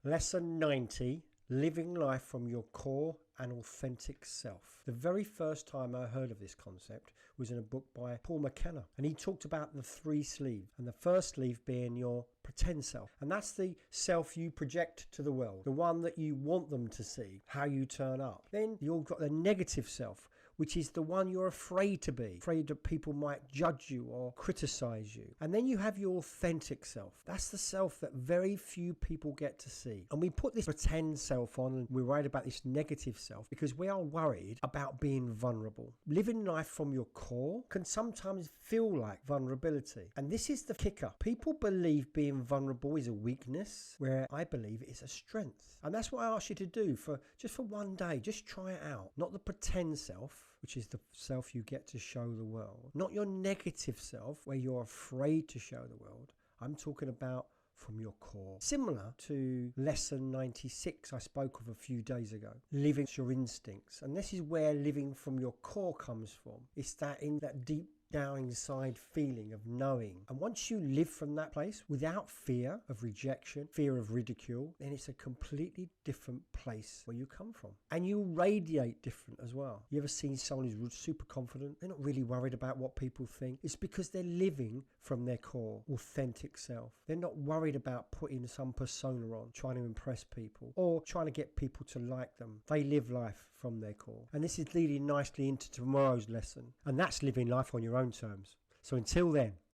Lesson 90, living life from your core and authentic self. The very first time I heard of this concept was in a book by Paul McKenna, and he talked about the 3 sleeves, and the first sleeve being your pretend self, and that's the self you project to the world, the one that you want them to see, how you turn up. Then you've got the negative self, which is the one you're afraid to be, afraid that people might judge you or criticize you. And then you have your authentic self. That's the self that very few people get to see. And we put this pretend self on, and we're worried about this negative self because we are worried about being vulnerable. Living life from your core can sometimes feel like vulnerability. And this is the kicker. People believe being vulnerable is a weakness, where I believe it's a strength. And that's what I ask you to do for one day. Just try it out. Not the pretend self, which is the self you get to show the world. Not your negative self, where you're afraid to show the world. I'm talking about from your core. Similar to lesson 96 I spoke of a few days ago. Living your instincts. And this is where living from your core comes from. It's that deep down inside feeling of knowing. And once you live from that place without fear of rejection, fear of ridicule, then it's a completely different place where you come from. And you radiate different as well. You ever seen someone who's super confident? They're not really worried about what people think. It's because they're living from their core, authentic self. They're not worried about putting some persona on, trying to impress people or trying to get people to like them. They live life from their core. And this is leading nicely into tomorrow's lesson. And that's living life on your own terms. So until then,